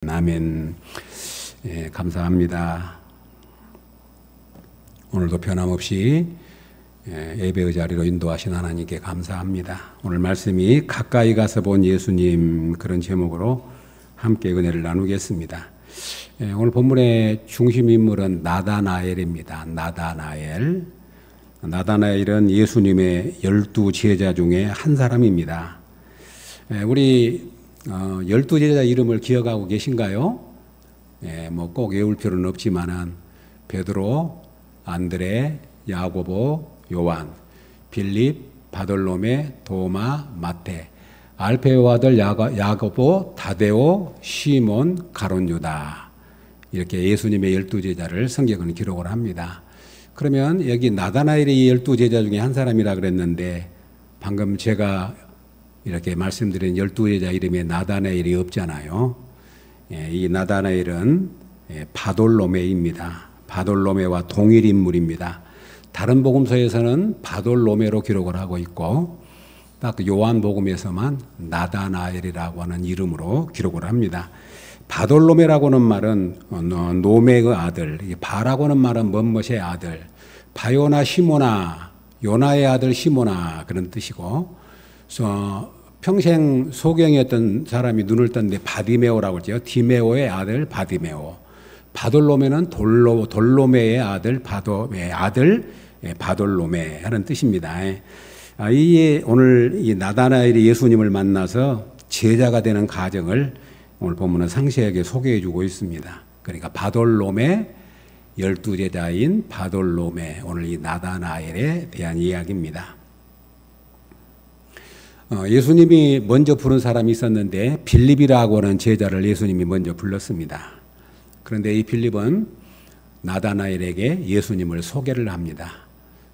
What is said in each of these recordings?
아멘. 예, 감사합니다. 오늘도 변함없이 예배의 자리로 인도하신 하나님께 감사합니다. 오늘 말씀이 가까이 가서 본 예수님, 그런 제목으로 함께 은혜를 나누겠습니다. 오늘 본문의 중심 인물은 나다나엘입니다. 나다나엘은 예수님의 12 제자 중에 한 사람입니다. 우리 12 제자 이름을 기억하고 계신가요? 뭐 꼭 외울 필요는 없지만은 베드로, 안드레, 야고보, 요한, 빌립, 바돌로메, 도마, 마태, 알페오 아들 야고보, 타데오, 시몬, 가룟 유다, 이렇게 예수님의 12 제자를 성경은 기록을 합니다. 그러면 여기 나다나엘이 12 제자 중에 한 사람이라 그랬는데, 방금 제가 이렇게 말씀드린 12 제자 이름에 나다나엘이 없잖아요. 이 나다나엘은 바돌로메입니다. 바돌로메와 동일 인물입니다. 다른 복음서에서는 바돌로메로 기록을 하고 있고, 딱 요한복음에서만 나다나엘이라고 하는 이름으로 기록을 합니다. 바돌로메라고는 말은 노메의 아들, 바라고 하는 말은 멋멋의 아들, 바요나 시모나, 요나의 아들 시모나, 그런 뜻이고, 평생 소경이었던 사람이 눈을 떴는데 바디메오라고 그러죠. 디메오의 아들 바디메오. 바돌로메는 돌로메의 아들 바돌로메 하는 뜻입니다. 오늘 이 나다나엘이 예수님을 만나서 제자가 되는 과정을 오늘 본문은 상세하게 소개해 주고 있습니다. 그러니까 바돌로메, 12 제자인 바돌로메, 오늘 이 나다나엘에 대한 이야기입니다. 예수님이 먼저 부른 사람이 있었는데 빌립이라고 하는 제자를 예수님이 먼저 불렀습니다. 그런데 이 빌립은 나다나엘에게 예수님을 소개를 합니다.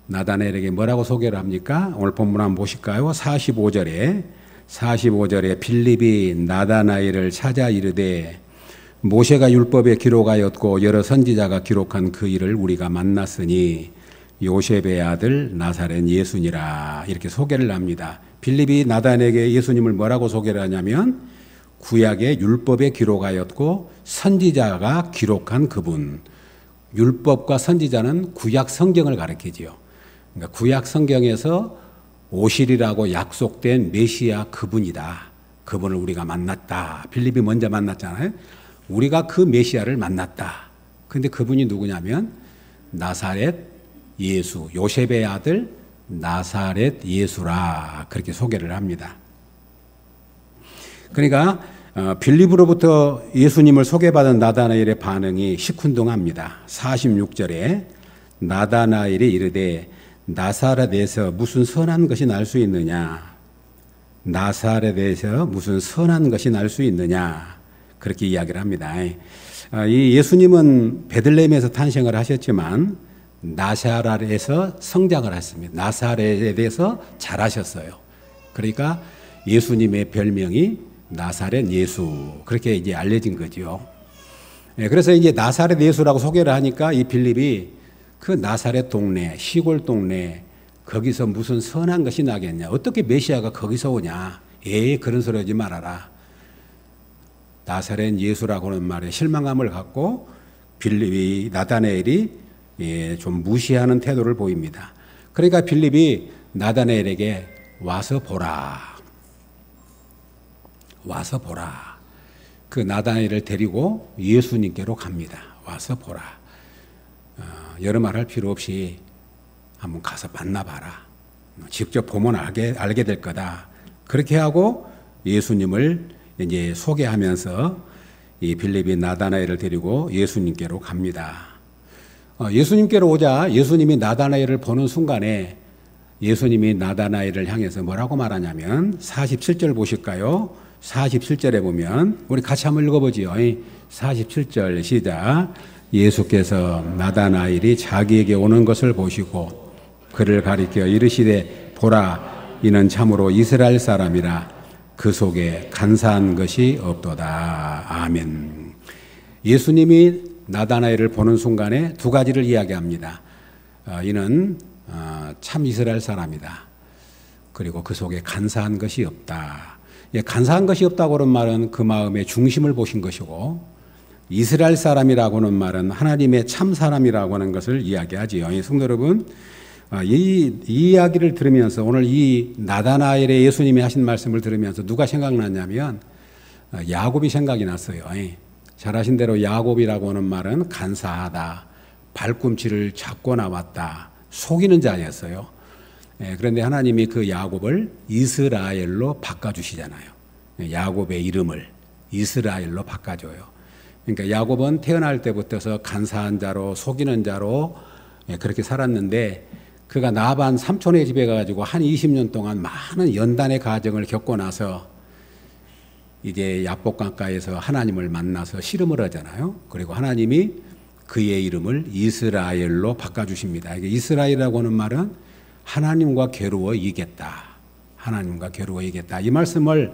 나다나엘에게 뭐라고 소개를 합니까? 오늘 본문 한번 보실까요? 45절에 빌립이 나다나엘을 찾아 이르되 모세가 율법에 기록하였고 여러 선지자가 기록한 그 일을 우리가 만났으니 요셉의 아들 나사렛 예수니라, 이렇게 소개를 합니다. 빌립이 나다나엘에게 예수님을 뭐라고 소개를 하냐면 구약의 율법에 기록하였고 선지자가 기록한 그분. 율법과 선지자는 구약 성경을 가리키지요. 그러니까 구약 성경에서 오실이라고 약속된 메시아 그분이다. 그분을 우리가 만났다. 빌립이 먼저 만났잖아요. 우리가 그 메시아를 만났다. 근데 그분이 누구냐면 나사렛 예수, 요셉의 아들 나사렛 예수라, 그렇게 소개를 합니다. 그러니까 빌립으로부터 예수님을 소개받은 나다나엘의 반응이 시큰둥합니다. 46절에 나다나엘이 이르되 나사렛에서 무슨 선한 것이 날 수 있느냐, 나사렛에서 무슨 선한 것이 날 수 있느냐, 그렇게 이야기를 합니다. 이 예수님은 베들레헴에서 탄생을 하셨지만 나사렛에서 성장을 했습니다. 나사렛에 대해서 자라셨어요. 그러니까 예수님의 별명이 나사렛 예수, 그렇게 이제 알려진 거죠. 그래서 이제 나사렛 예수라고 소개를 하니까 이 빌립이 그 나사렛 동네, 시골 동네, 거기서 무슨 선한 것이 나겠냐, 어떻게 메시아가 거기서 오냐, 그런 소리 하지 말아라. 나사렛 예수라고 하는 말에 실망감을 갖고 빌립이, 나다나엘이 좀 무시하는 태도를 보입니다. 그러니까 빌립이 나다나엘에게 와서 보라. 그 나다나엘을 데리고 예수님께로 갑니다. 와서 보라. 여러 말 할 필요 없이 한번 가서 만나봐라. 직접 보면 알게 될 거다. 그렇게 하고 예수님을 이제 소개하면서 이 빌립이 나다나엘을 데리고 예수님께로 갑니다. 예수님께로 오자 예수님이 나다나엘을 보는 순간에 예수님이 나다나엘을 향해서 뭐라고 말하냐면 47절 보실까요? 47절에 보면 우리 같이 한번 읽어보지요. 47절 시작. 예수께서 나다나엘이 자기에게 오는 것을 보시고 그를 가리켜 이르시되 보라, 이는 참으로 이스라엘 사람이라 그 속에 간사한 것이 없도다. 아멘. 예수님이 나다나엘을 보는 순간에 두 가지를 이야기합니다. 이는 참 이스라엘 사람이다. 그리고 그 속에 간사한 것이 없다. 간사한 것이 없다고 하는 말은 그 마음의 중심을 보신 것이고, 이스라엘 사람이라고 하는 말은 하나님의 참 사람이라고 하는 것을 이야기하지요. 성도 여러분, 이 이야기를 들으면서 오늘 이 나다나엘의 예수님이 하신 말씀을 들으면서 누가 생각났냐면 야곱이 생각이 났어요. 잘 아신 대로 야곱이라고 하는 말은 간사하다, 발꿈치를 잡고 나왔다, 속이는 자였어요. 그런데 하나님이 그 야곱을 이스라엘로 바꿔주시잖아요. 야곱의 이름을 이스라엘로 바꿔줘요. 그러니까 야곱은 태어날 때부터서 간사한 자로, 속이는 자로 그렇게 살았는데, 그가 라반 삼촌의 집에 가가지고 한 20년 동안 많은 연단의 과정을 겪고 나서 이제 야복 강가에서 하나님을 만나서 씨름을 하잖아요. 그리고 하나님이 그의 이름을 이스라엘로 바꿔주십니다. 이게 이스라엘이라고 하는 말은 하나님과 겨루어 이겼다. 하나님과 겨루어 이겼다. 이 말씀을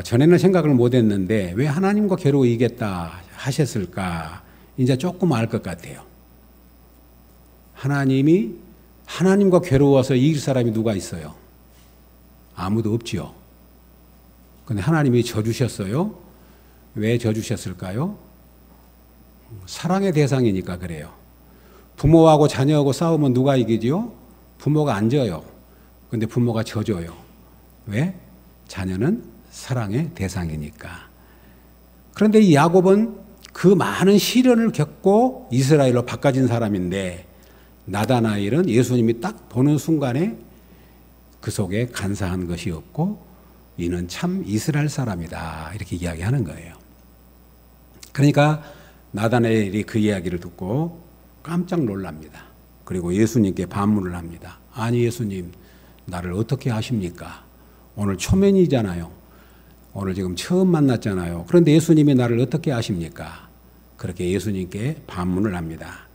전에는 생각을 못했는데 왜 하나님과 겨루어 이겼다 하셨을까? 이제 조금 알 것 같아요. 하나님과 겨루어서 이길 사람이 누가 있어요? 아무도 없지요. 근데 하나님이 져주셨어요. 왜 져주셨을까요? 사랑의 대상이니까 그래요. 부모하고 자녀하고 싸우면 누가 이기지요? 부모가 안 져요. 근데 부모가 져줘요. 왜? 자녀는 사랑의 대상이니까. 그런데 이 야곱은 그 많은 시련을 겪고 이스라엘로 바꿔진 사람인데, 나다나엘은 예수님이 딱 보는 순간에 그 속에 간사한 것이 없고 이는 참 이스라엘 사람이다, 이렇게 이야기하는 거예요. 그러니까 나다나엘이 그 이야기를 듣고 깜짝 놀랍니다. 그리고 예수님께 반문을 합니다. 아니 예수님, 나를 어떻게 아십니까? 오늘 초면이잖아요. 오늘 지금 처음 만났잖아요. 그런데 예수님이 나를 어떻게 아십니까? 그렇게 예수님께 반문을 합니다.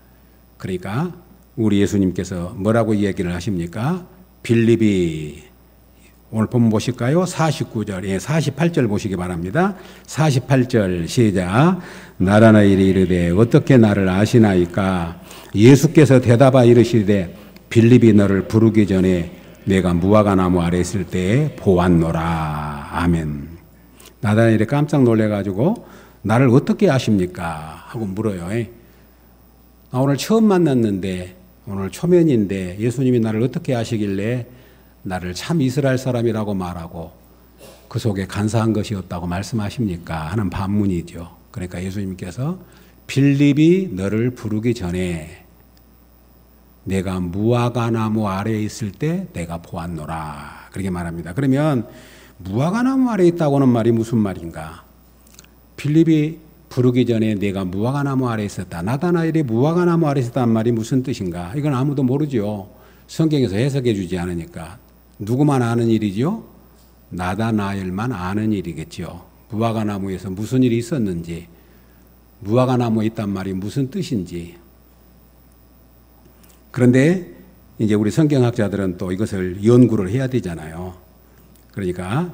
그러니까 우리 예수님께서 뭐라고 이야기를 하십니까? 빌립이, 오늘 본문 보실까요? 49절, 48절 보시기 바랍니다. 48절 시작. 나다나엘이 이르되 어떻게 나를 아시나이까? 예수께서 대답하여 이르시되 빌립이 너를 부르기 전에 내가 무화과나무 아래 있을 때에 보았노라. 아멘. 나다나엘이 깜짝 놀래가지고 나를 어떻게 아십니까? 하고 물어요. 나 오늘 처음 만났는데, 오늘 초면인데 예수님이 나를 어떻게 아시길래 나를 참 이스라엘 사람이라고 말하고 그 속에 간사한 것이 없다고 말씀하십니까? 하는 반문이죠. 그러니까 예수님께서 빌립이 너를 부르기 전에 내가 무화과나무 아래에 있을 때 내가 보았노라, 그렇게 말합니다. 그러면 무화과나무 아래에 있다고 하는 말이 무슨 말인가? 빌립이 부르기 전에 내가 무화과나무 아래에 있었다. 나다나엘이 무화과나무 아래에 있었다는 말이 무슨 뜻인가? 이건 아무도 모르죠. 성경에서 해석해 주지 않으니까. 누구만 아는 일이죠? 나다나엘만 아는 일이겠죠. 무화과나무에서 무슨 일이 있었는지, 무화과나무에 있단 말이 무슨 뜻인지. 그런데 이제 우리 성경학자들은 또 이것을 연구를 해야 되잖아요. 그러니까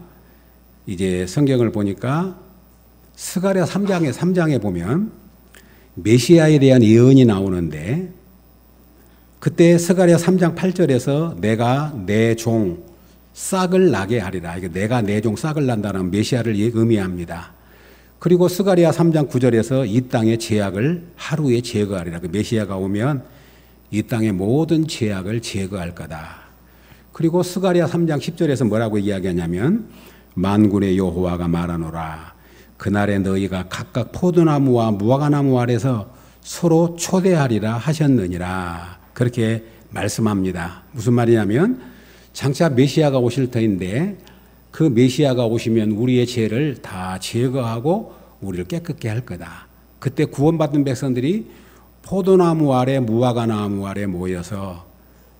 이제 성경을 보니까 스가랴 3장에 보면 메시아에 대한 예언이 나오는데, 그때 스가랴 3장 8절에서 내가 내 종 싹을 나게 하리라. 이게 내가 내 종 싹을 난다는 메시아를 의미합니다. 그리고 스가랴 3장 9절에서 이 땅의 죄악을 하루에 제거하리라. 그 메시아가 오면 이 땅의 모든 죄악을 제거할 거다. 그리고 스가랴 3장 10절에서 뭐라고 이야기하냐면 만군의 여호와가 말하노라. 그날에 너희가 각각 포도나무와 무화과나무 아래서 서로 초대하리라 하셨느니라. 그렇게 말씀합니다. 무슨 말이냐면 장차 메시아가 오실 터인데 그 메시아가 오시면 우리의 죄를 다 제거하고 우리를 깨끗게 할 거다. 그때 구원받은 백성들이 포도나무 아래 무화과나무 아래 모여서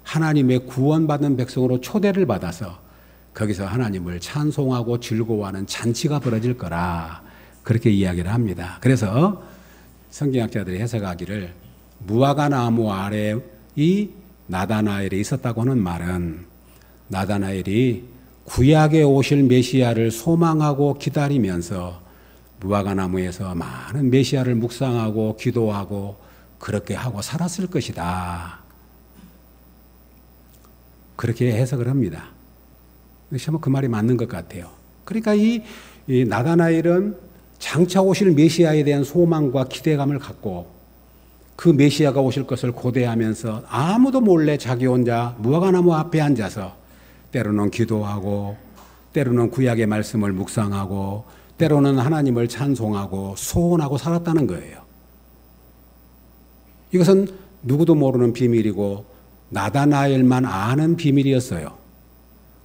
하나님의 구원받은 백성으로 초대를 받아서 거기서 하나님을 찬송하고 즐거워하는 잔치가 벌어질 거라, 그렇게 이야기를 합니다. 그래서 성경학자들이 해석하기를 무화과나무 아래 이 나다나엘이 있었다고 하는 말은 나다나엘이 구약에 오실 메시아를 소망하고 기다리면서 무화과나무에서 많은 메시아를 묵상하고 기도하고 그렇게 하고 살았을 것이다, 그렇게 해석을 합니다. 그 말이 맞는 것 같아요. 그러니까 이 나다나엘은 장차 오실 메시아에 대한 소망과 기대감을 갖고 그 메시아가 오실 것을 고대하면서 아무도 몰래 자기 혼자 무화과나무 앞에 앉아서 때로는 기도하고 때로는 구약의 말씀을 묵상하고 때로는 하나님을 찬송하고 소원하고 살았다는 거예요. 이것은 누구도 모르는 비밀이고 나다나엘만 아는 비밀이었어요.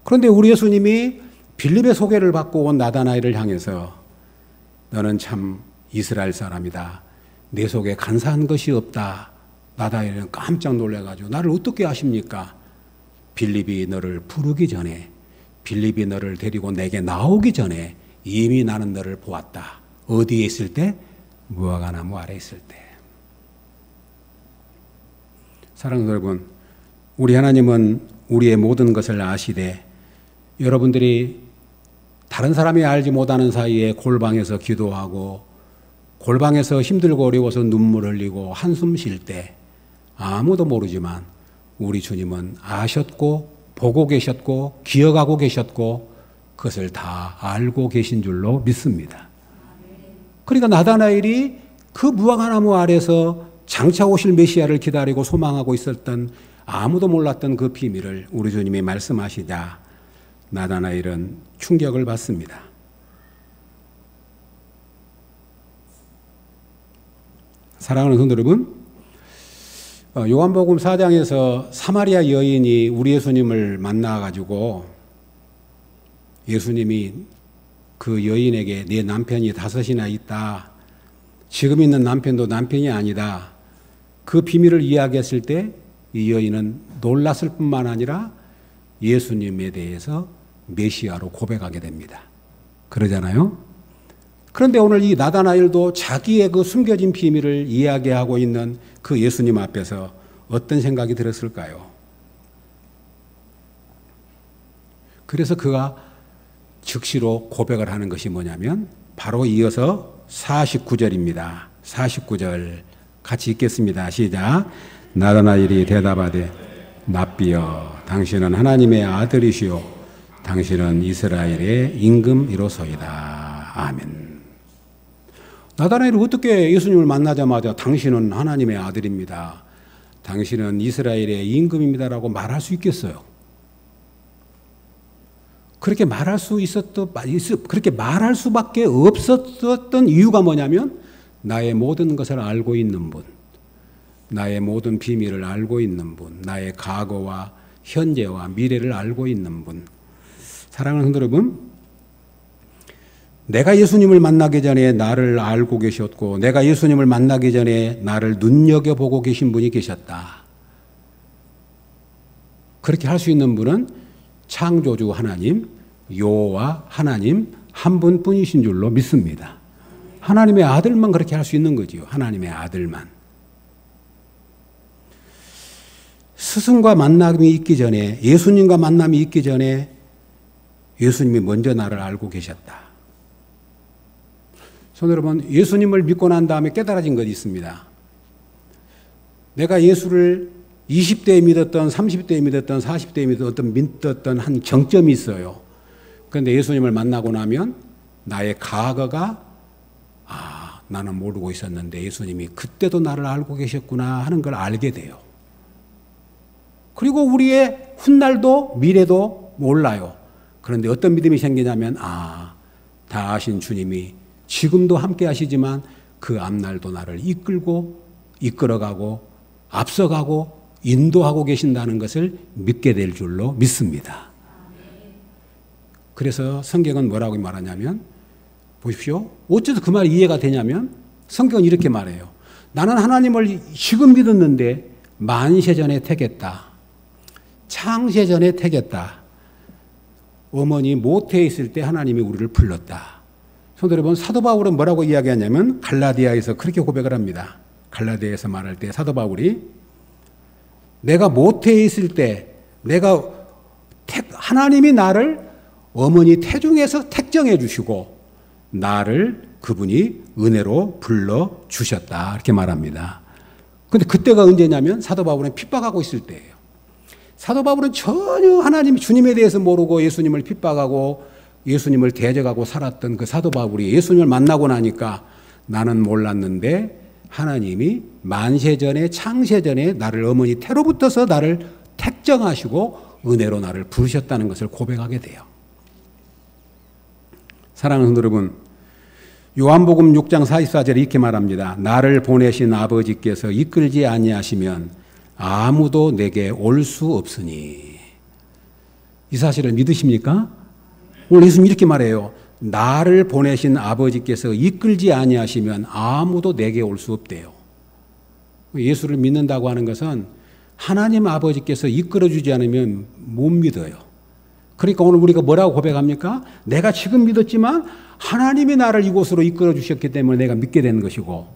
그런데 우리 예수님이 빌립의 소개를 받고 온 나다나엘을 향해서 너는 참 이스라엘 사람이다. 내 속에 간사한 것이 없다. 나다나엘은 깜짝 놀라가지고 나를 어떻게 아십니까? 빌립이 너를 부르기 전에, 빌립이 너를 데리고 내게 나오기 전에 이미 나는 너를 보았다. 어디에 있을 때? 무화과나무 아래 있을 때. 사랑하는 여러분, 우리 하나님은 우리의 모든 것을 아시되 여러분들이 다른 사람이 알지 못하는 사이에 골방에서 기도하고 골방에서 힘들고 어려워서 눈물 흘리고 한숨 쉴 때 아무도 모르지만 우리 주님은 아셨고 보고 계셨고 기억하고 계셨고 그것을 다 알고 계신 줄로 믿습니다. 그러니까 나다나엘이 그 무화과나무 아래서 장차 오실 메시아를 기다리고 소망하고 있었던 아무도 몰랐던 그 비밀을 우리 주님이 말씀하시자 나다나엘은 충격을 받습니다. 사랑하는 성도 여러분, 요한복음 4장에서 사마리아 여인이 우리 예수님을 만나가지고 예수님이 그 여인에게 내 남편이 5이나 있다. 지금 있는 남편도 남편이 아니다. 그 비밀을 이야기했을 때 이 여인은 놀랐을 뿐만 아니라 예수님에 대해서 메시아로 고백하게 됩니다. 그러잖아요. 그런데 오늘 이 나다나엘도 자기의 그 숨겨진 비밀을 이야기하고 있는 그 예수님 앞에서 어떤 생각이 들었을까요? 그래서 그가 즉시로 고백을 하는 것이 뭐냐면 바로 이어서 49절입니다. 49절 같이 읽겠습니다. 시작. 나다나엘이 대답하되 납비여 당신은 하나님의 아들이시오 당신은 이스라엘의 임금이로소이다. 아멘. 나다나엘이 어떻게 예수님을 만나자마자 당신은 하나님의 아들입니다. 당신은 이스라엘의 임금입니다라고 말할 수 있겠어요? 그렇게 말할 수밖에 없었던 이유가 뭐냐면 나의 모든 것을 알고 있는 분, 나의 모든 비밀을 알고 있는 분, 나의 과거와 현재와 미래를 알고 있는 분. 사랑하는 성도 여러분, 내가 예수님을 만나기 전에 나를 알고 계셨고 내가 예수님을 만나기 전에 나를 눈여겨보고 계신 분이 계셨다. 그렇게 할 수 있는 분은 창조주 하나님, 여호와 하나님 한 분뿐이신 줄로 믿습니다. 하나님의 아들만 그렇게 할 수 있는 거지요. 하나님의 아들만. 스승과 만남이 있기 전에, 예수님과 만남이 있기 전에 예수님이 먼저 나를 알고 계셨다. 성도 여러분, 예수님을 믿고 난 다음에 깨달아진 것이 있습니다. 내가 예수를 20대에 믿었던, 30대에 믿었던, 40대에 믿었던 한 정점이 있어요. 그런데 예수님을 만나고 나면 나의 과거가 나는 모르고 있었는데 예수님이 그때도 나를 알고 계셨구나 하는 걸 알게 돼요. 그리고 우리의 훗날도 미래도 몰라요. 그런데 어떤 믿음이 생기냐면 다 아신 주님이 지금도 함께 하시지만 그 앞날도 나를 이끌어가고 앞서가고 인도하고 계신다는 것을 믿게 될 줄로 믿습니다. 그래서 성경은 뭐라고 말하냐면 보십시오. 어째서 그 말이 이해가 되냐면 성경은 이렇게 말해요. 나는 하나님을 지금 믿었는데 만세전에 택했다. 창세전에 택했다. 어머니 모태에 있을 때 하나님이 우리를 불렀다. 성도 여러분, 사도 바울은 뭐라고 이야기하냐면 갈라디아에서 그렇게 고백을 합니다. 갈라디아에서 말할 때 사도 바울이 내가 모태에 있을 때 하나님이 나를 어머니 태중에서 택정해 주시고 나를 그분이 은혜로 불러주셨다. 이렇게 말합니다. 그런데 그때가 언제냐면 사도 바울은 핍박하고 있을 때예요. 사도 바울은 전혀 하나님 주님에 대해서 모르고 예수님을 핍박하고 예수님을 대적하고 살았던 그 사도 바울이 예수님을 만나고 나니까 나는 몰랐는데 하나님이 만세전에 창세전에 나를 어머니 태로부터서 나를 택정하시고 은혜로 나를 부르셨다는 것을 고백하게 돼요. 사랑하는 성도 여러분, 요한복음 6장 44절에 이렇게 말합니다. 나를 보내신 아버지께서 이끌지 아니하시면 아무도 내게 올 수 없으니. 이 사실을 믿으십니까? 오늘 예수님 이렇게 말해요. 나를 보내신 아버지께서 이끌지 아니하시면 아무도 내게 올 수 없대요. 예수를 믿는다고 하는 것은 하나님 아버지께서 이끌어주지 않으면 못 믿어요. 그러니까 오늘 우리가 뭐라고 고백합니까? 내가 지금 믿었지만 하나님이 나를 이곳으로 이끌어 주셨기 때문에 내가 믿게 되는 것이고,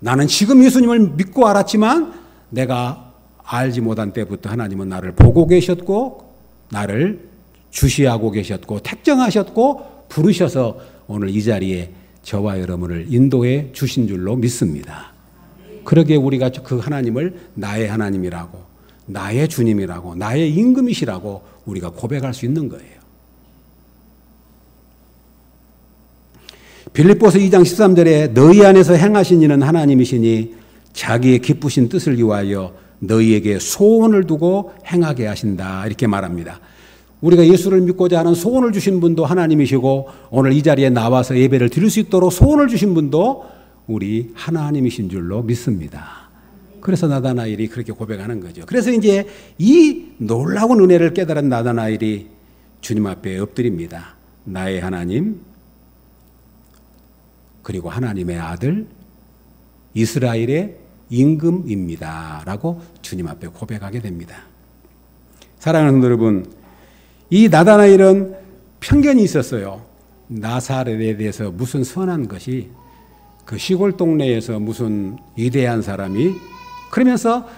나는 지금 예수님을 믿고 알았지만 내가 알지 못한 때부터 하나님은 나를 보고 계셨고 나를 주시하고 계셨고 택정하셨고 부르셔서 오늘 이 자리에 저와 여러분을 인도해 주신 줄로 믿습니다. 그러기에 우리가 그 하나님을 나의 하나님이라고, 나의 주님이라고, 나의 임금이시라고 우리가 고백할 수 있는 거예요. 빌립보서 2장 13절에 너희 안에서 행하신 이는 하나님이시니 자기의 기쁘신 뜻을 위하여 너희에게 소원을 두고 행하게 하신다, 이렇게 말합니다. 우리가 예수를 믿고자 하는 소원을 주신 분도 하나님이시고 오늘 이 자리에 나와서 예배를 드릴 수 있도록 소원을 주신 분도 우리 하나님이신 줄로 믿습니다. 그래서 나다나엘이 그렇게 고백하는 거죠. 그래서 이제 이 놀라운 은혜를 깨달은 나다나엘이 주님 앞에 엎드립니다. 나의 하나님, 그리고 하나님의 아들, 이스라엘의 임금입니다 라고 주님 앞에 고백하게 됩니다. 사랑하는 성도 여러분, 이 나다나엘은 편견이 있었어요. 나사렛에 대해서 무슨 선한 것이, 그 시골 동네에서 무슨 위대한 사람이, 그러면서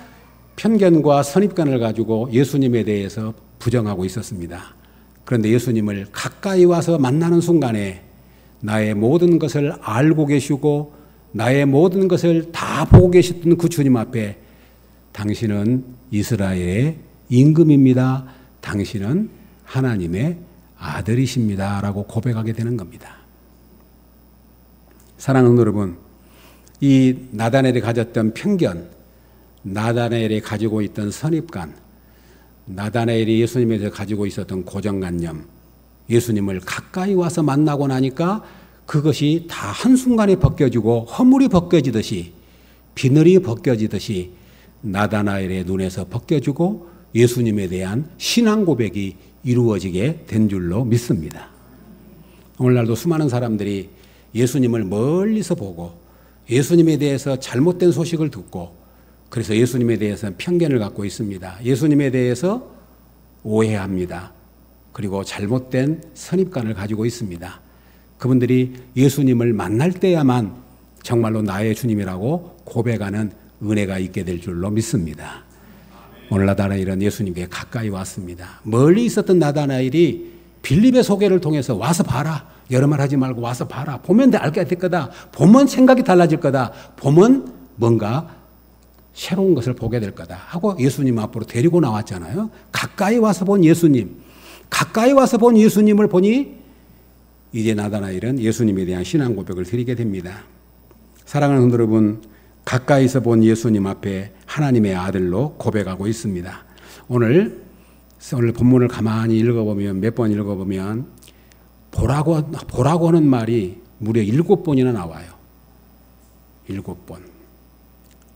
편견과 선입관을 가지고 예수님에 대해서 부정하고 있었습니다. 그런데 예수님을 가까이 와서 만나는 순간에 나의 모든 것을 알고 계시고 나의 모든 것을 다 보고 계셨던 그 주님 앞에 당신은 이스라엘의 임금입니다. 당신은 하나님의 아들이십니다 라고 고백하게 되는 겁니다. 사랑하는 여러분, 이 나다나엘이 가졌던 편견, 나다나엘이 가지고 있던 선입관, 나다나엘이 예수님에 대해서 가지고 있었던 고정관념, 예수님을 가까이 와서 만나고 나니까 그것이 다 한순간에 벗겨지고 허물이 벗겨지듯이, 비늘이 벗겨지듯이 나다나엘의 눈에서 벗겨지고 예수님에 대한 신앙 고백이 이루어지게 된 줄로 믿습니다. 오늘날도 수많은 사람들이 예수님을 멀리서 보고 예수님에 대해서 잘못된 소식을 듣고 그래서 예수님에 대해서 편견을 갖고 있습니다. 예수님에 대해서 오해합니다. 그리고 잘못된 선입관을 가지고 있습니다. 그분들이 예수님을 만날 때야만 정말로 나의 주님이라고 고백하는 은혜가 있게 될 줄로 믿습니다. 오늘 나다나엘은 예수님께 가까이 왔습니다. 멀리 있었던 나다나엘이 빌립의 소개를 통해서 와서 봐라. 여러 말 하지 말고 와서 봐라. 보면 알게 될 거다. 보면 생각이 달라질 거다. 보면 뭔가 새로운 것을 보게 될 거다 하고 예수님 앞으로 데리고 나왔잖아요. 가까이 와서 본 예수님, 가까이 와서 본 예수님을 보니 이제 나다나엘은 예수님에 대한 신앙 고백을 드리게 됩니다. 사랑하는 성도 여러분, 가까이서 본 예수님 앞에 하나님의 아들로 고백하고 있습니다. 오늘 본문을 가만히 읽어보면, 몇 번 읽어보면 보라고 하는 말이 무려 7번이나 나와요. 7번.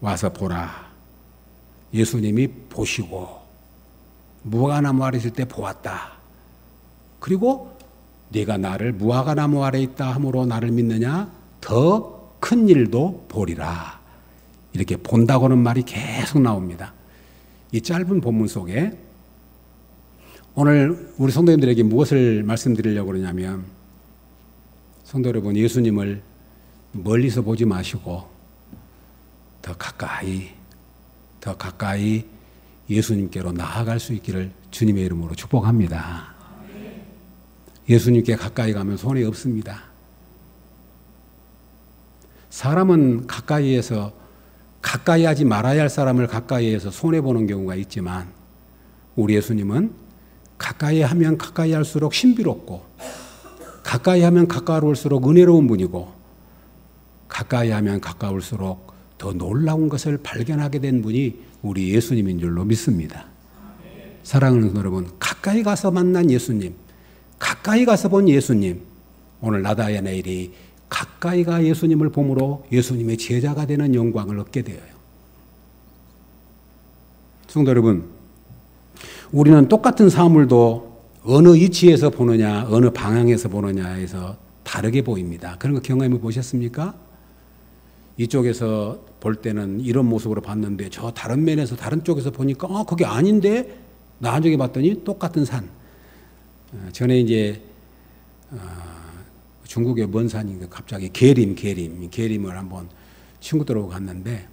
와서 보라. 예수님이 보시고 무화과나무 아래 있을 때 보았다. 그리고 네가 나를 무화과나무 아래 있다 함으로 나를 믿느냐? 더 큰 일도 보리라. 이렇게 본다고 하는 말이 계속 나옵니다. 이 짧은 본문 속에 오늘 우리 성도님들에게 무엇을 말씀드리려고 그러냐면, 성도 여러분, 예수님을 멀리서 보지 마시고 더 가까이 예수님께로 나아갈 수 있기를 주님의 이름으로 축복합니다. 예수님께 가까이 가면 손해 없습니다. 사람은 가까이에서 가까이 하지 말아야 할 사람을 가까이에서 손해보는 경우가 있지만 우리 예수님은 가까이 하면 가까이 할수록 신비롭고 가까이 하면 가까울수록 은혜로운 분이고 가까이 하면 가까울수록 더 놀라운 것을 발견하게 된 분이 우리 예수님인 줄로 믿습니다. 사랑하는 여러분, 가까이 가서 만난 예수님, 가까이 가서 본 예수님, 오늘 나다나엘이 가까이 가 예수님을 봄으로 예수님의 제자가 되는 영광을 얻게 되어요. 성도 여러분, 우리는 똑같은 사물도 어느 위치에서 보느냐, 어느 방향에서 보느냐에서 다르게 보입니다. 그런 거 경험해 보셨습니까? 이쪽에서 볼 때는 이런 모습으로 봤는데 저 다른 면에서 다른 쪽에서 보니까 그게 아닌데 나중에 봤더니 똑같은 산. 전에 이제 중국의 먼 산인데 갑자기 계림을 한번 친구들하고 갔는데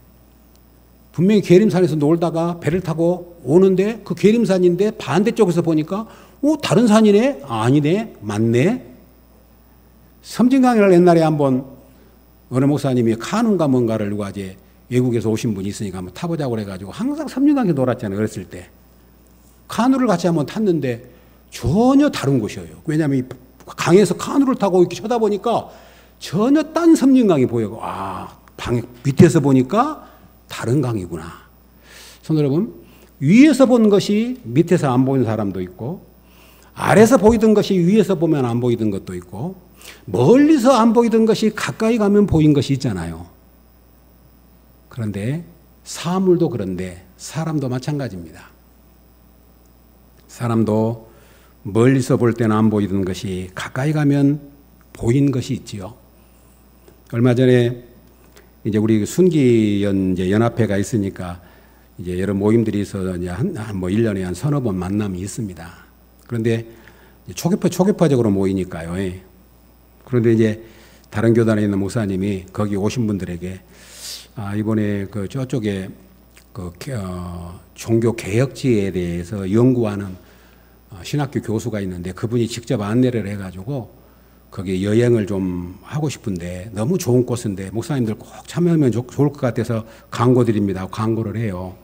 분명히 계림산에서 놀다가 배를 타고 오는데 그 계림산인데 반대쪽에서 보니까 다른 산이네? 아니네? 맞네? 섬진강을 옛날에 한번 어느 목사님이 카누인가 뭔가를 누가 이제 외국에서 오신 분이 있으니까 한번 타보자고 그래가지고 항상 섬진강에 놀았잖아요. 어렸을 때. 카누를 같이 한번 탔는데 전혀 다른 곳이에요. 왜냐하면 강에서 카누를 타고 이렇게 쳐다보니까 전혀 딴 섬진강이 보이고 방 밑에서 보니까 다른 강이구나. 성도 여러분, 위에서 본 것이 밑에서 안 보이는 사람도 있고 아래서 보이던 것이 위에서 보면 안 보이던 것도 있고 멀리서 안 보이던 것이 가까이 가면 보인 것이 있잖아요. 그런데 사물도 그런데 사람도 마찬가지입니다. 사람도 멀리서 볼 때는 안 보이던 것이 가까이 가면 보인 것이 있지요. 얼마 전에 이제 우리 순기연 이제 연합회가 있으니까 이제 여러 모임들이 있어서 이제 뭐 1년에 한 서너 번 만남이 있습니다. 그런데 초계파적으로 모이니까요. 그런데 이제 다른 교단에 있는 목사님이 거기 오신 분들에게 이번에 그 저쪽에 그 종교 개혁지에 대해서 연구하는 신학교 교수가 있는데 그분이 직접 안내를 해가지고 거기 여행을 좀 하고 싶은데 너무 좋은 곳인데 목사님들 꼭 참여하면 좋을 것 같아서 광고 드립니다. 광고를 해요.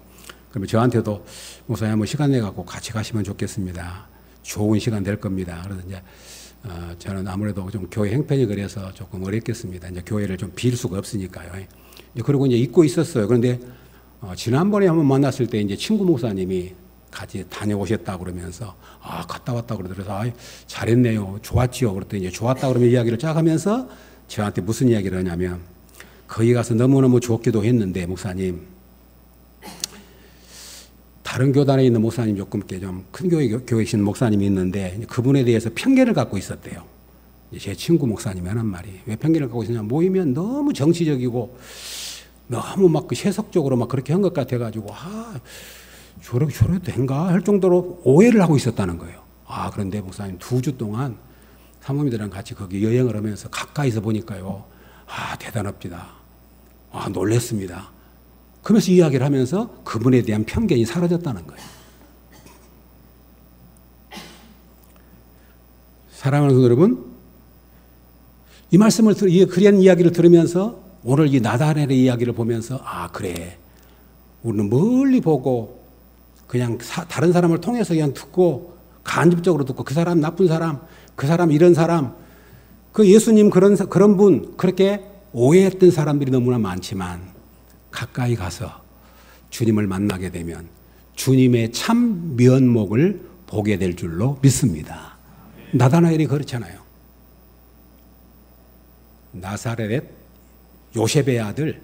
그러면 저한테도 목사님 한번 시간 내갖고 같이 가시면 좋겠습니다. 좋은 시간 될 겁니다. 그래서 이제 저는 아무래도 좀 교회 형편이 그래서 조금 어렵겠습니다. 이제 교회를 좀 빌 수가 없으니까요. 그리고 이제 잊고 있었어요. 그런데 지난번에 한번 만났을 때 이제 친구 목사님이 같이 다녀오셨다고 그러면서 갔다 왔다 그러더라서 잘했네요. 좋았지요. 그랬더니 이제 좋았다 그러면 이야기를 쫙 하면서 저한테 무슨 이야기를 하냐면 거기 가서 너무너무 좋기도 했는데 목사님 다른 교단에 있는 목사님 조금 이렇게 좀 큰 교회에 계신 목사님이 있는데 그분에 대해서 편견을 갖고 있었대요. 제 친구 목사님이 하는 말이 왜 편견을 갖고 있었냐 모이면 너무 정치적이고 너무 막 그 세속적으로 막 그렇게 한 것 같아가지고 저래도 된가 할 정도로 오해를 하고 있었다는 거예요. 그런데 목사님 2주 동안 사모님들이랑 같이 거기 여행을 하면서 가까이서 보니까요. 대단합니다. 놀랬습니다. 그러면서 이야기를 하면서 그분에 대한 편견이 사라졌다는 거예요. 사랑하는 성도 여러분, 이 말씀을 그런 이야기를 들으면서 오늘 이 나다나엘의 이야기를 보면서 그래 우리는 멀리 보고 그냥 다른 사람을 통해서 그냥 듣고 간접적으로 듣고 그 사람 나쁜 사람, 그 사람 이런 사람, 그 예수님 그런 분 그렇게 오해했던 사람들이 너무나 많지만 가까이 가서 주님을 만나게 되면 주님의 참 면목을 보게 될 줄로 믿습니다. 나다나엘이 그렇잖아요. 나사렛 요셉의 아들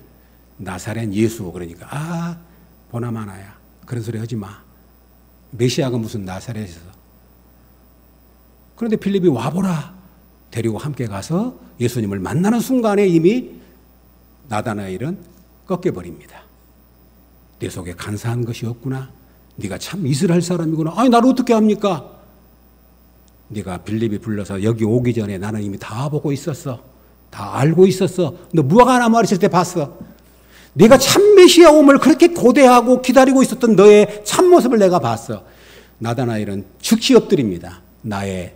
나사렛 예수 그러니까 보나마나야 그런 소리 하지 마. 메시아가 무슨 나사렛에서. 그런데 필립이 와보라 데리고 함께 가서 예수님을 만나는 순간에 이미 나다나엘은 꺾여버립니다. 내 속에 간사한 것이 없구나. 네가 참 이스라엘 사람이구나. 나를 어떻게 합니까? 네가 빌립이 불러서 여기 오기 전에 나는 이미 다 보고 있었어. 다 알고 있었어. 너 무화과나무 아래 있을 때 봤어. 네가 참 메시아 오음을 그렇게 고대하고 기다리고 있었던 너의 참모습을 내가 봤어. 나다나엘은 즉시 엎드립니다.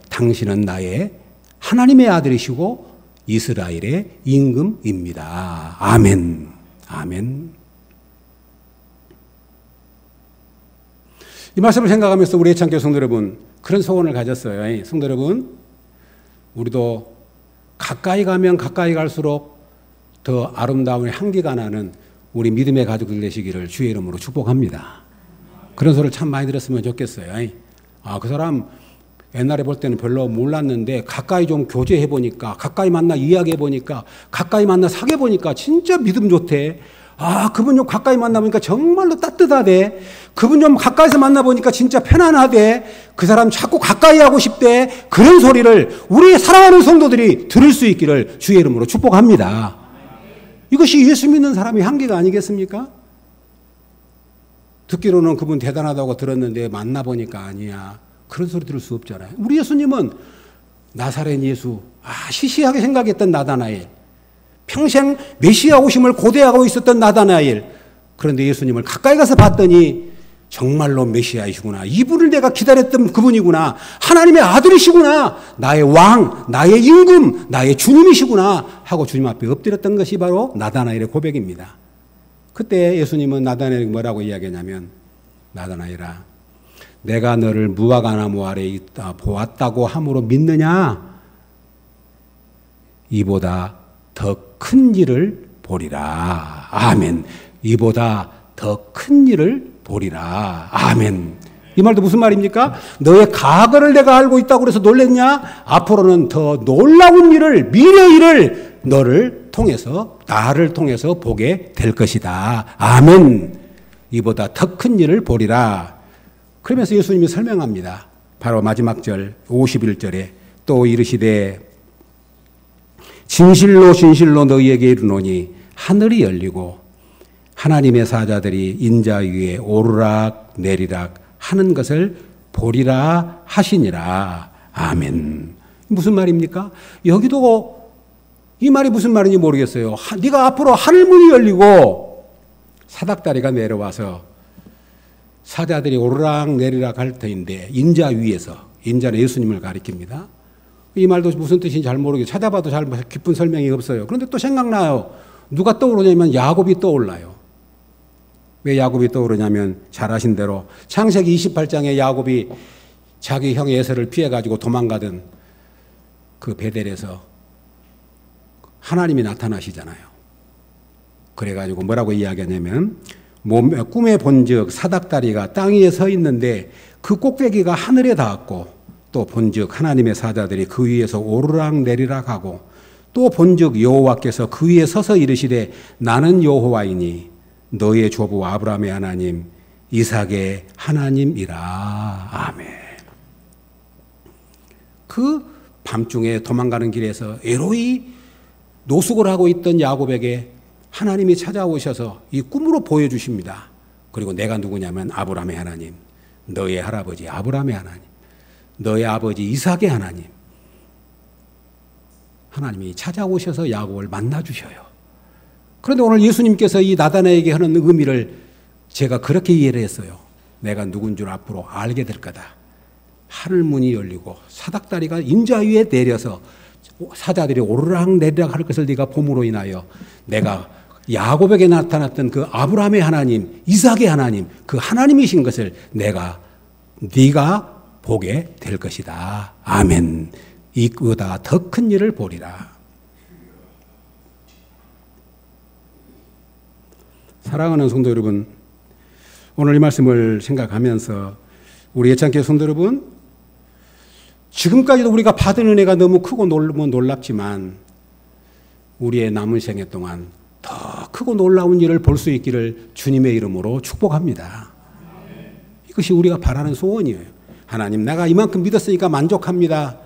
당신은 나의 하나님의 아들이시고 이스라엘의 임금입니다. 아멘. 아멘. 이 말씀을 생각하면서 우리 애창교회 성도 여러분 그런 소원을 가졌어요. 성도 여러분 우리도 가까이 가면 가까이 갈수록 더 아름다운 향기가 나는 우리 믿음의 가족들 되시기를 주의 이름으로 축복합니다. 그런 소리를 참 많이 들었으면 좋겠어요. 그 사람 옛날에 볼 때는 별로 몰랐는데 가까이 좀 교제해 보니까, 가까이 만나 이야기해 보니까, 가까이 만나 사귀어 보니까 진짜 믿음 좋대. 그분 좀 가까이 만나보니까 정말로 따뜻하대. 그분 좀 가까이서 만나보니까 진짜 편안하대. 그 사람 자꾸 가까이 하고 싶대. 그런 소리를 우리 사랑하는 성도들이 들을 수 있기를 주의 이름으로 축복합니다. 이것이 예수 믿는 사람의 향기가 아니겠습니까? 듣기로는 그분 대단하다고 들었는데 만나보니까 아니야. 그런 소리 들을 수 없잖아요. 우리 예수님은 나사렛 예수, 시시하게 생각했던 나다나엘, 평생 메시아 오심을 고대하고 있었던 나다나엘. 그런데 예수님을 가까이 가서 봤더니 정말로 메시아이시구나. 이분을 내가 기다렸던 그분이구나. 하나님의 아들이시구나. 나의 왕, 나의 임금, 나의 주님이시구나 하고 주님 앞에 엎드렸던 것이 바로 나다나엘의 고백입니다. 그때 예수님은 나다나엘에게 뭐라고 이야기하냐면, 나다나엘아, 내가 너를 무화과나무 아래에 있다 보았다고 함으로 믿느냐? 이보다 더 큰 일을 보리라. 아멘. 이보다 더 큰 일을 보리라. 아멘. 이 말도 무슨 말입니까? 너의 과거를 내가 알고 있다고 그래서 놀랬냐? 앞으로는 더 놀라운 일을, 미래 일을 너를 통해서, 나를 통해서 보게 될 것이다. 아멘. 이보다 더 큰 일을 보리라. 그러면서 예수님이 설명합니다. 바로 마지막 절 51절에 또 이르시되 진실로 진실로 너희에게 이르노니 하늘이 열리고 하나님의 사자들이 인자 위에 오르락 내리락 하는 것을 보리라 하시니라. 아멘. 무슨 말입니까? 여기도 이 말이 무슨 말인지 모르겠어요. 네가 앞으로 하늘문이 열리고 사닥다리가 내려와서 사자들이 오르락 내리락 할 터인데, 인자 위에서, 인자는 예수님을 가리킵니다. 이 말도 무슨 뜻인지 잘 모르겠어요. 찾아봐도 잘 깊은 설명이 없어요. 그런데 또 생각나요. 누가 떠오르냐면 야곱이 떠올라요. 왜 야곱이 떠오르냐면 잘 아신 대로 창세기 28장에 야곱이 자기 형 에서를 피해가지고 도망가던 그 베델에서 하나님이 나타나시잖아요. 그래가지고 뭐라고 이야기하냐면 꿈에 본즉 사닥다리가 땅 위에 서 있는데 그 꼭대기가 하늘에 닿았고, 또 본즉 하나님의 사자들이 그 위에서 오르락 내리락 하고, 또 본즉 여호와께서 그 위에 서서 이르시되 나는 여호와이니 너의 조부 아브라함의 하나님 이삭의 하나님이라. 아멘. 그 밤중에 도망가는 길에서 에로이 노숙을 하고 있던 야곱에게 하나님이 찾아오셔서 이 꿈으로 보여주십니다. 그리고 내가 누구냐면 아브라함의 하나님, 너의 할아버지 아브라함의 하나님, 너의 아버지 이삭의 하나님. 하나님이 찾아오셔서 야곱을 만나주셔요. 그런데 오늘 예수님께서 이 나다나에게 하는 의미를 제가 그렇게 이해를 했어요. 내가 누군 줄 앞으로 알게 될 거다. 하늘문이 열리고 사닥다리가 인자 위에 내려서 사자들이 오르락 내리락 할 것을 네가 봄으로 인하여 내가 야곱에게 나타났던 그 아브라함의 하나님, 이삭의 하나님, 그 하나님이신 것을 네가 보게 될 것이다. 아멘. 이보다 더 큰 일을 보리라. 사랑하는 성도 여러분, 오늘 이 말씀을 생각하면서 우리 예찬교회 성도 여러분, 지금까지도 우리가 받은 은혜가 너무 크고 놀랍지만 우리의 남은 생애 동안 더 크고 놀라운 일을 볼 수 있기를 주님의 이름으로 축복합니다. 이것이 우리가 바라는 소원이에요. 하나님, 내가 이만큼 믿었으니까 만족합니다.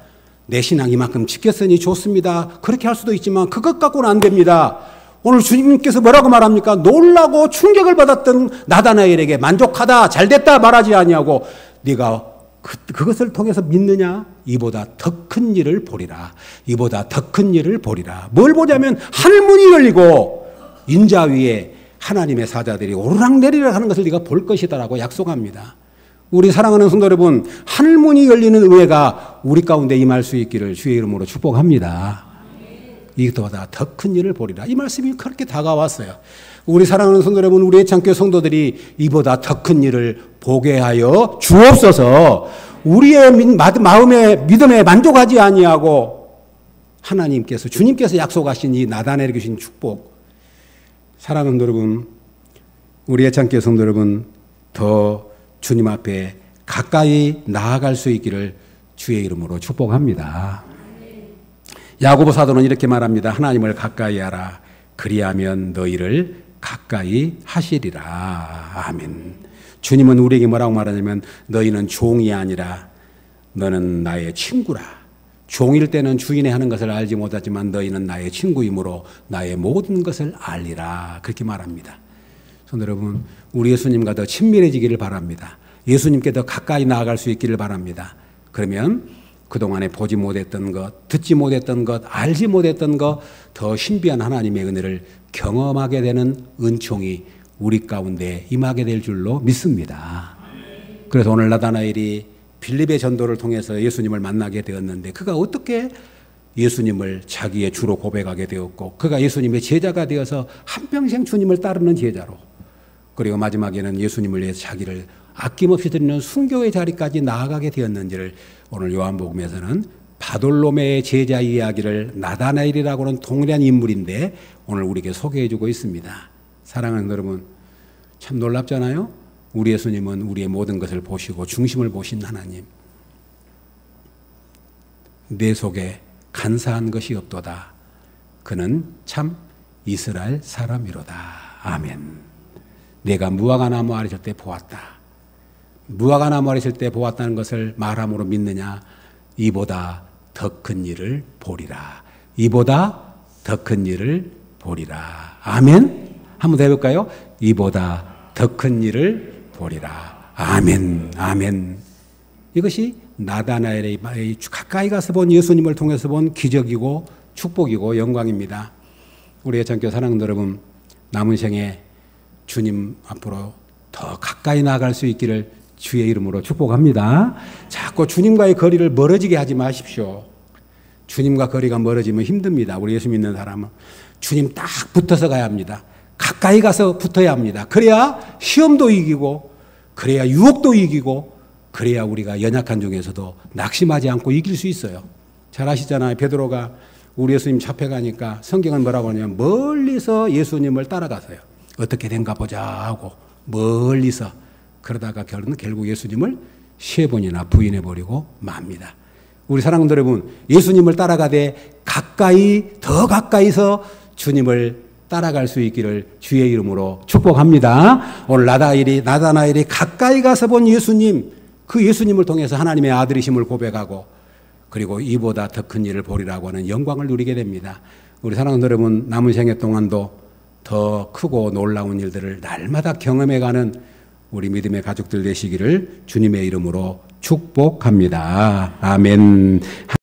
내 신앙 이만큼 지켰으니 좋습니다. 그렇게 할 수도 있지만 그것 갖고는 안 됩니다. 오늘 주님께서 뭐라고 말합니까? 놀라고 충격을 받았던 나다나엘에게 만족하다, 잘됐다 말하지 아니하고 네가 그것을 통해서 믿느냐? 이보다 더 큰 일을 보리라. 이보다 더 큰 일을 보리라. 뭘 보자면 하늘문이 열리고 인자 위에 하나님의 사자들이 오르락내리락 하는 것을 네가 볼 것이다라고 약속합니다. 우리 사랑하는 성도 여러분, 하늘문이 열리는 은혜가 우리 가운데 임할 수 있기를 주의 이름으로 축복합니다. 이보다 더 큰 일을 보리라. 이 말씀이 그렇게 다가왔어요. 우리 사랑하는 성도 여러분, 우리 예찬교회 성도들이 이보다 더 큰 일을 보게 하여 주옵소서. 우리의 마음의 믿음에 만족하지 아니하고 하나님께서 주님께서 약속하신 이 나다나엘에게 주신 축복, 사랑하는 여러분, 우리 애창교회 성도 여러분, 더 주님 앞에 가까이 나아갈 수 있기를 주의 이름으로 축복합니다. 야고보 사도는 이렇게 말합니다. 하나님을 가까이 하라. 그리하면 너희를 가까이 하시리라. 아멘. 주님은 우리에게 뭐라고 말하냐면 너희는 종이 아니라 너는 나의 친구라. 종일 때는 주인의 하는 것을 알지 못하지만 너희는 나의 친구이므로 나의 모든 것을 알리라. 그렇게 말합니다. 성도 여러분, 우리 예수님과 더 친밀해지기를 바랍니다. 예수님께 더 가까이 나아갈 수 있기를 바랍니다. 그러면 그동안에 보지 못했던 것, 듣지 못했던 것, 알지 못했던 것, 더 신비한 하나님의 은혜를 경험하게 되는 은총이 우리 가운데 임하게 될 줄로 믿습니다. 그래서 오늘 나다나엘이 빌립의 전도를 통해서 예수님을 만나게 되었는데 그가 어떻게 예수님을 자기의 주로 고백하게 되었고 그가 예수님의 제자가 되어서 한평생 주님을 따르는 제자로, 그리고 마지막에는 예수님을 위해서 자기를 아낌없이 드리는 순교의 자리까지 나아가게 되었는지를 오늘 요한복음에서는 바돌로매의 제자 이야기를 나다나엘이라고는 동일한 인물인데 오늘 우리에게 소개해주고 있습니다. 사랑하는 여러분, 참 놀랍잖아요. 우리 예수님은 우리의 모든 것을 보시고 중심을 보신 하나님. 내 속에 간사한 것이 없도다. 그는 참 이스라엘 사람이로다. 아멘. 내가 무화과 나무 아래 있을 때 보았다. 무화과 나무 아래 있을 때 보았다는 것을 말함으로 믿느냐? 이보다 더 큰 일을 보리라. 이보다 더 큰 일을 보리라. 아멘. 한번 더 해볼까요? 이보다 더 큰 일을 보리라. 아멘. 아멘. 이것이 나다나엘의 가까이 가서 본 예수님을 통해서 본 기적이고 축복이고 영광입니다. 우리 애창교회 사랑하는 여러분, 남은 생에 주님 앞으로 더 가까이 나아갈 수 있기를 주의 이름으로 축복합니다. 자꾸 주님과의 거리를 멀어지게 하지 마십시오. 주님과 거리가 멀어지면 힘듭니다. 우리 예수 믿는 사람은 주님 딱 붙어서 가야 합니다. 가까이 가서 붙어야 합니다. 그래야 시험도 이기고, 그래야 유혹도 이기고, 그래야 우리가 연약한 중에서도 낙심하지 않고 이길 수 있어요. 잘 아시잖아요. 베드로가 우리 예수님 잡혀가니까 성경은 뭐라고 하냐면 멀리서 예수님을 따라가서요. 어떻게 된가 보자 하고 멀리서, 그러다가 결국 예수님을 3번이나 부인해버리고 맙니다. 우리 사랑하는 여러분, 예수님을 따라가되 가까이, 더 가까이서 주님을 따라갈 수 있기를 주의 이름으로 축복합니다. 오늘 나다나엘이 가까이 가서 본 예수님, 그 예수님을 통해서 하나님의 아들이심을 고백하고, 그리고 이보다 더 큰 일을 보리라고 하는 영광을 누리게 됩니다. 우리 사랑하는 여러분, 남은 생애 동안도 더 크고 놀라운 일들을 날마다 경험해가는 우리 믿음의 가족들 되시기를 주님의 이름으로 축복합니다. 아멘.